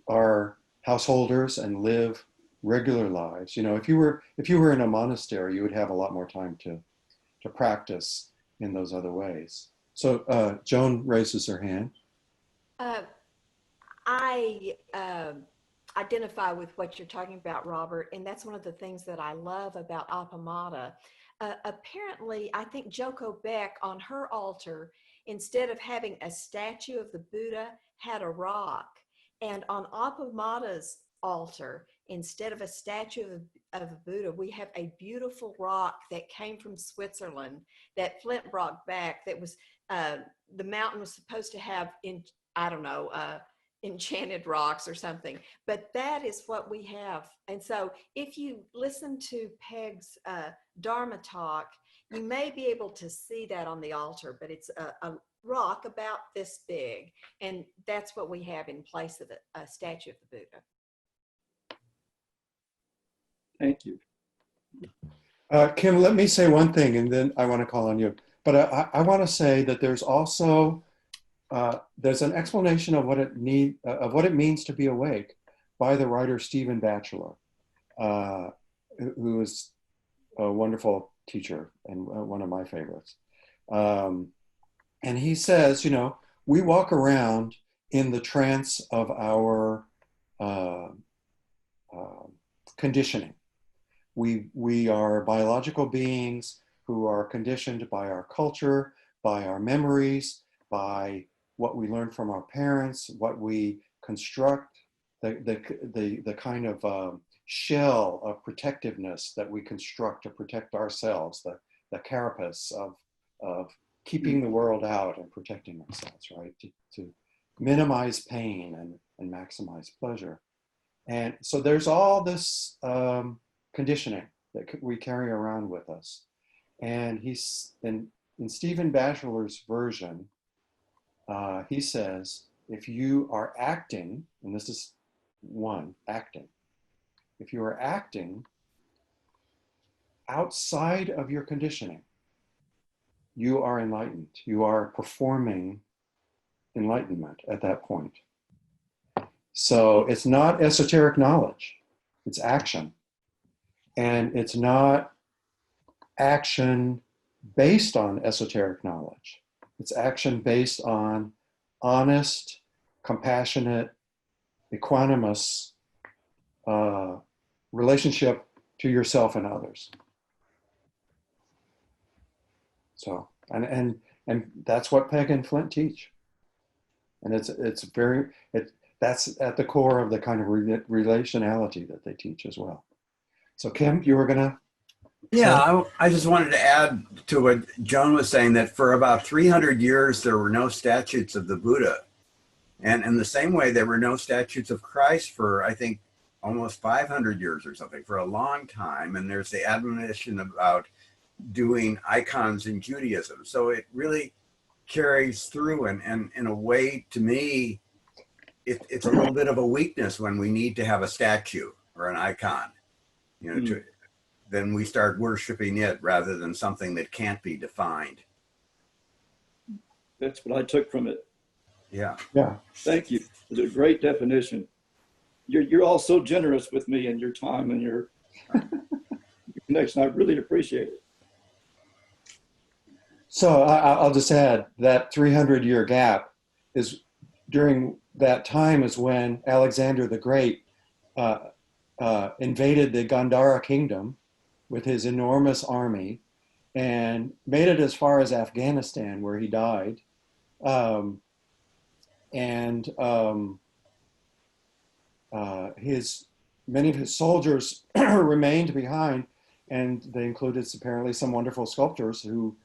are householders and live regular lives. If you were in a monastery, you would have a lot more time to practice in those other ways. So Joan raises her hand. identify with what you're talking about, Robert, and that's one of the things that I love about Appamada. Apparently, I think Joko Beck on her altar, instead of having a statue of the Buddha, had a rock. And on Appamada's altar, instead of a statue of a Buddha, we have a beautiful rock that came from Switzerland that Flint brought back. That was the mountain was supposed to have I don't know, enchanted rocks or something, but that is what we have. And so if you listen to Peg's Dharma talk, you may be able to see that on the altar, but it's a rock about this big, and that's what we have in place of a statue of the Buddha. Thank you. Kim, let me say one thing, and then I want to call on you. But I want to say that there's also there's an explanation of what it means to be awake by the writer Stephen Batchelor, who is a wonderful teacher and one of my favorites. And he says, you know, we walk around in the trance of our conditioning. We are biological beings who are conditioned by our culture, by our memories, by what we learn from our parents, what we construct, the kind of shell of protectiveness that we construct to protect ourselves, the carapace of keeping the world out and protecting ourselves, right? To minimize pain and maximize pleasure. And so there's all this conditioning that we carry around with us. And he's in Stephen Batchelor's version, he says, if you are acting, and this is one, acting. If you are acting outside of your conditioning, you are enlightened. You are performing enlightenment at that point. So it's not esoteric knowledge, it's action. And it's not action based on esoteric knowledge. It's action based on honest, compassionate, equanimous relationship to yourself and others. So, and that's what Peg and Flint teach. And that's at the core of the kind of relationality that they teach as well. So Kim, you were gonna? Yeah, I just wanted to add to what Joan was saying, that for about 300 years, there were no statutes of the Buddha. And in the same way, there were no statutes of Christ for, I think, almost 500 years or something, for a long time. And there's the admonition about doing icons in Judaism. So it really carries through. And in a way, to me, it's a little bit of a weakness when we need to have a statue or an icon, you know, then we start worshiping it rather than something that can't be defined. That's what I took from it. Yeah. Yeah. Thank you. It's a great definition. You're all so generous with me and your time and your connection. I really appreciate it. So I'll just add that 300-year gap is during that time is when Alexander the Great invaded the Gandhara kingdom with his enormous army and made it as far as Afghanistan, where he died. Many of his soldiers remained behind, and they included apparently some wonderful sculptors who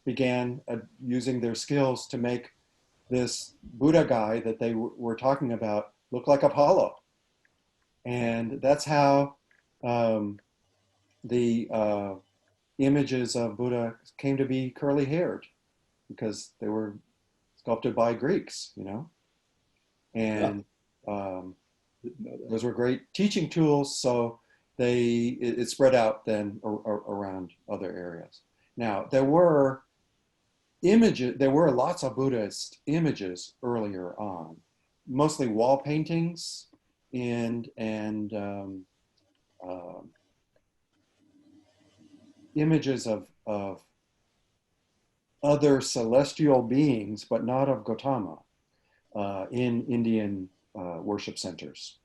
began using their skills to make this Buddha guy that they were talking about look like Apollo. And that's how the images of Buddha came to be curly haired, because they were sculpted by Greeks, you know. And those were great teaching tools, so it spread out then around other areas. Now, there were lots of Buddhist images earlier on, mostly wall paintings and images of other celestial beings, but not of Gautama, in Indian worship centers.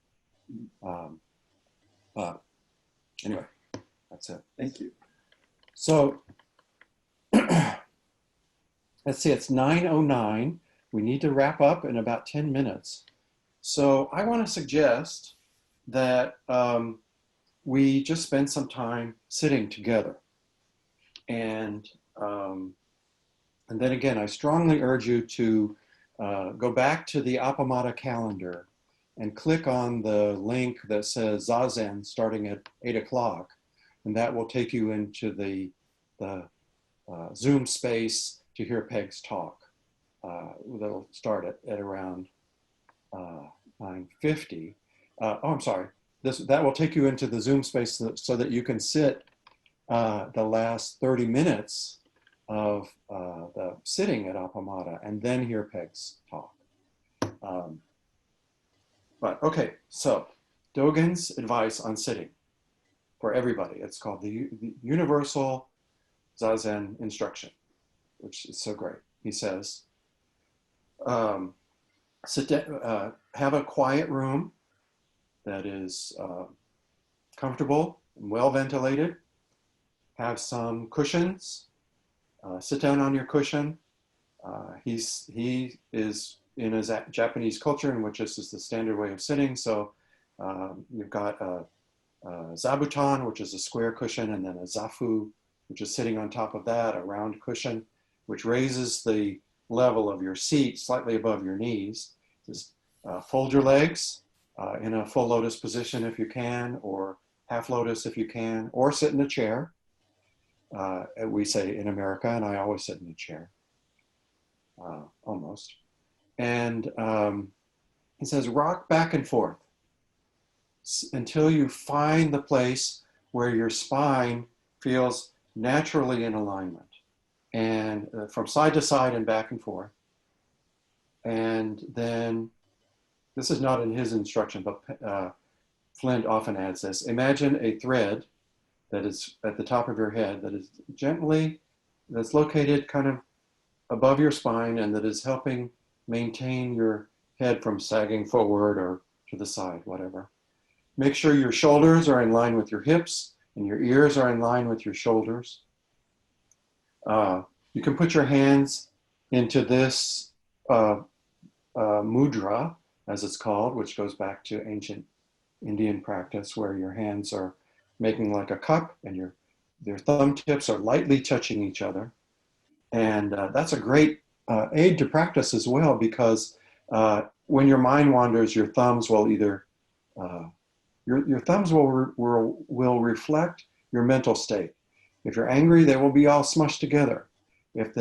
But anyway, that's it. Thank you. So let's see, it's 9:09. We need to wrap up in about 10 minutes. So I want to suggest that we just spend some time sitting together. And then again, I strongly urge you to go back to the Appamada calendar and click on the link that says Zazen starting at 8 o'clock. And that will take you into the Zoom space to hear Peg's talk. That'll start at around 9:50. I'm sorry. That will take you into the Zoom space so that you can sit the last 30 minutes of the sitting at Appamada and then hear Peg's talk. But okay, so Dogen's advice on sitting for everybody. It's called the Universal Zazen Instruction, which is so great. He says, sit down, have a quiet room that is comfortable and well ventilated. Have some cushions. Sit down on your cushion. He is in a Japanese culture in which this is the standard way of sitting. So you've got a zabuton, which is a square cushion, and then a zafu, which is sitting on top of that, a round cushion, which raises the level of your seat slightly above your knees. Just fold your legs in a full lotus position if you can, or half lotus if you can, or sit in a chair. We say in America, and I always sit in a chair, almost. And he says, rock back and forth until you find the place where your spine feels naturally in alignment, and from side to side and back and forth. And then, this is not in his instruction, but Flint often adds this. Imagine a thread that is at the top of your head that is that's located kind of above your spine and that is helping maintain your head from sagging forward or to the side, whatever. Make sure your shoulders are in line with your hips and your ears are in line with your shoulders. You can put your hands into this mudra, as it's called, which goes back to ancient Indian practice, where your hands are making like a cup and your thumb tips are lightly touching each other. And that's a great aid to practice as well, because when your mind wanders, your thumbs will either, your thumbs will reflect your mental state. If you're angry, they will be all smushed together. If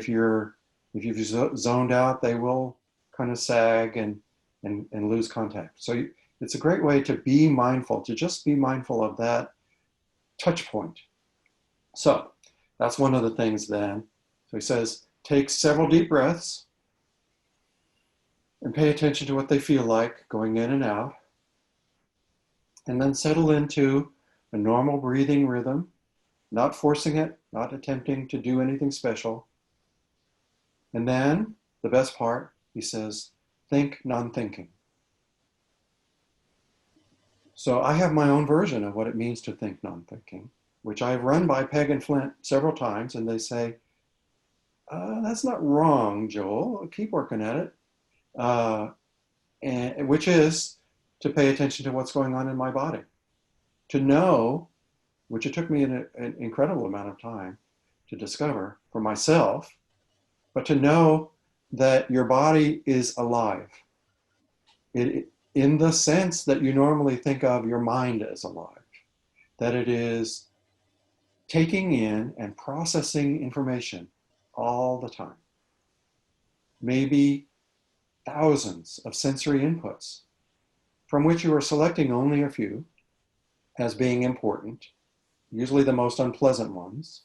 you've zoned out, they will kind of sag and lose contact. So it's a great way to be mindful, to just be mindful of that touch point. So that's one of the things then. So he says, take several deep breaths and pay attention to what they feel like going in and out. And then settle into a normal breathing rhythm, not forcing it, not attempting to do anything special. And then the best part, he says, think non-thinking. So I have my own version of what it means to think non-thinking, which I've run by Peg and Flint several times, and they say, that's not wrong, Joel, keep working at it. And which is to pay attention to what's going on in my body. To know, which it took me an incredible amount of time to discover for myself, but to know that your body is alive. In the sense that you normally think of your mind as alive, that it is taking in and processing information all the time. Maybe thousands of sensory inputs, from which you are selecting only a few as being important, usually the most unpleasant ones.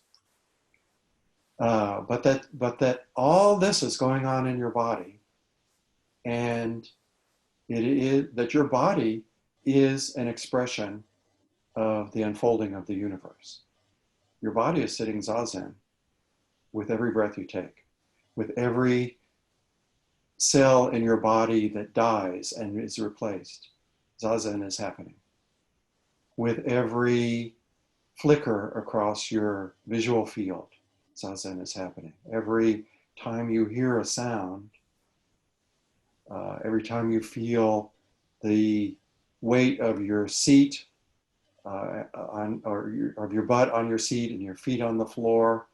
But that all this is going on in your body, and it is that your body is an expression of the unfolding of the universe. Your body is sitting zazen with every breath you take, with every cell in your body that dies and is replaced, Zazen is happening. With every flicker across your visual field, Zazen is happening. Every time you hear a sound, every time you feel the weight of your seat of your butt on your seat and your feet on the floor,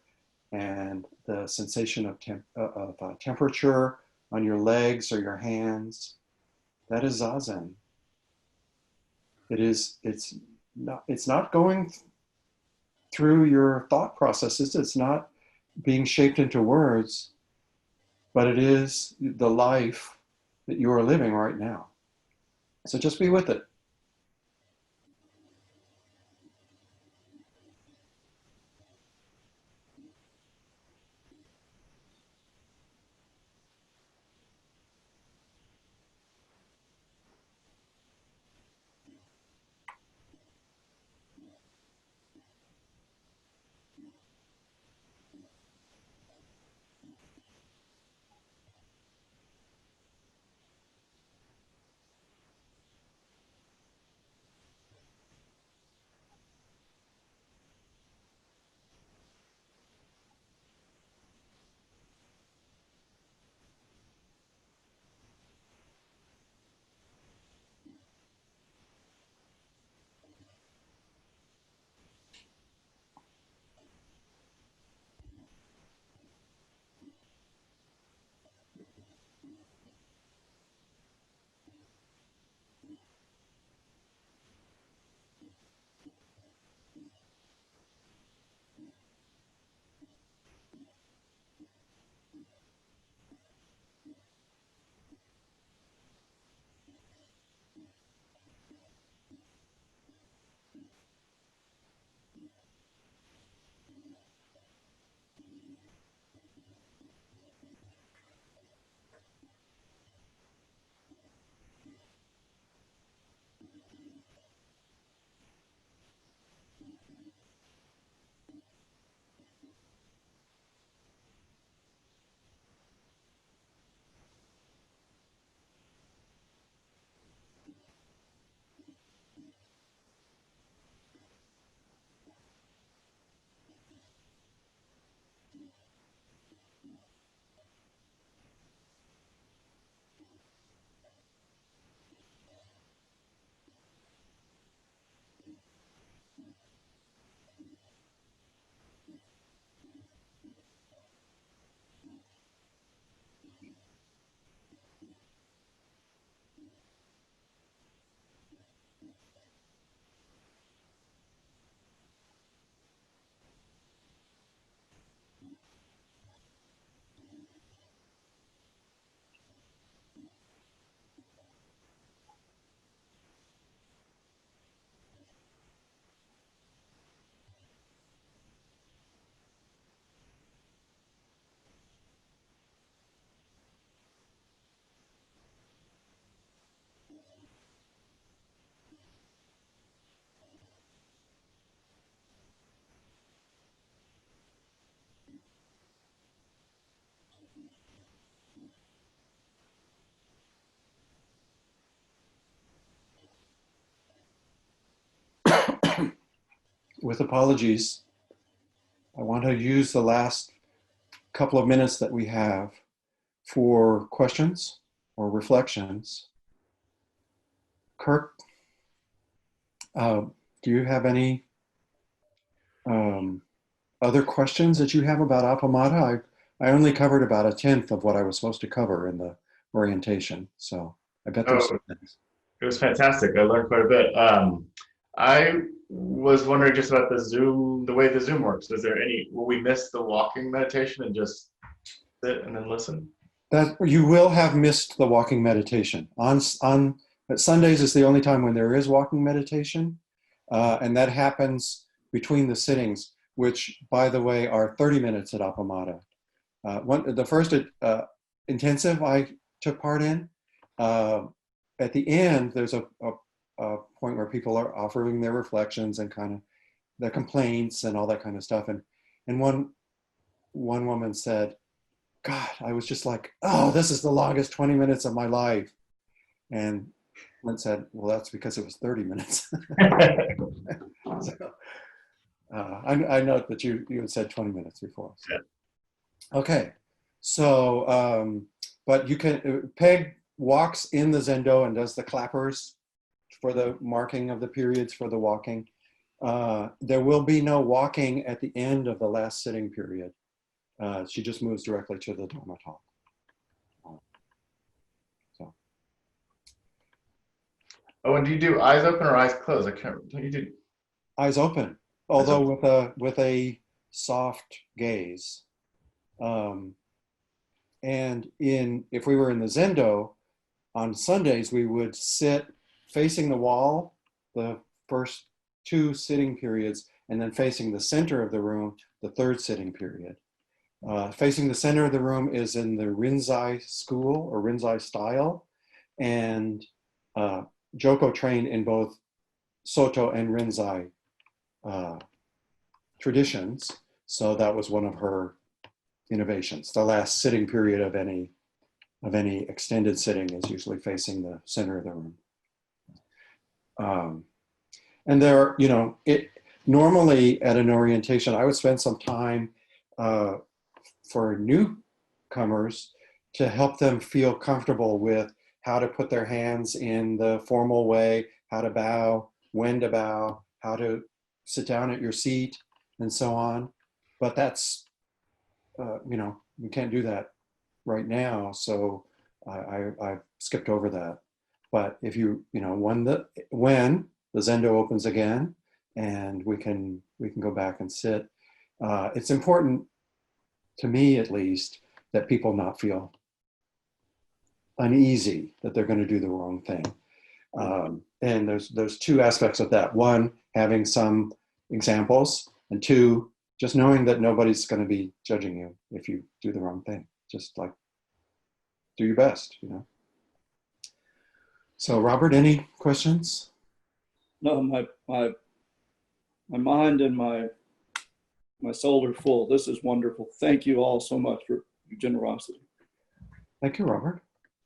and the sensation of temperature on your legs or your hands, that is Zazen. It's not going through your thought processes. It's not being shaped into words, but it is the life that you are living right now. So just be with it. With apologies, I want to use the last couple of minutes that we have for questions or reflections. Kirk, do you have any other questions that you have about Appamada? I only covered about 1/10 of what I was supposed to cover in the orientation, so I bet there's some things. It was fantastic. I learned quite a bit. I was wondering just about the way the Zoom works. Will we miss the walking meditation and just sit and then listen? That you will have missed the walking meditation. But Sundays is the only time when there is walking meditation, and that happens between the sittings, which, by the way, are 30 minutes at Appamada. The first intensive I took part in, at the end, there's a point where people are offering their reflections and kind of their complaints and all that kind of stuff. And one woman said, God, I was just like, oh, this is the longest 20 minutes of my life. And Lynn said, well, that's because it was 30 minutes. So, I note that you had said 20 minutes before. So. Yeah. Okay. So, but you can, Peg walks in the Zendo and does the clappers for the marking of the periods for the walking. There will be no walking at the end of the last sitting period. She just moves directly to the Dharma talk. So. Oh, and do you do eyes open or eyes closed? I can't. Don't you do Eyes open, although with a soft gaze. And if we were in the Zendo, on Sundays, we would sit facing the wall, the first 2 sitting periods, and then facing the center of the room, the 3rd sitting period. Facing the center of the room is in the Rinzai school or Rinzai style. And Joko trained in both Soto and Rinzai traditions. So that was one of her innovations. The last sitting period of any extended sitting is usually facing the center of the room. And there, normally at an orientation, I would spend some time for newcomers to help them feel comfortable with how to put their hands in the formal way, how to bow, when to bow, how to sit down at your seat, and so on. But that's, we can't do that right now, so I've skipped over that. But if when the Zendo opens again, and we can go back and sit, it's important to me, at least, that people not feel uneasy that they're going to do the wrong thing. And there's 2 aspects of that. 1, having some examples, and 2, just knowing that nobody's going to be judging you if you do the wrong thing. Just like do your best, So Robert, any questions? No, my mind and my soul are full. This is wonderful. Thank you all so much for your generosity. Thank you, Robert.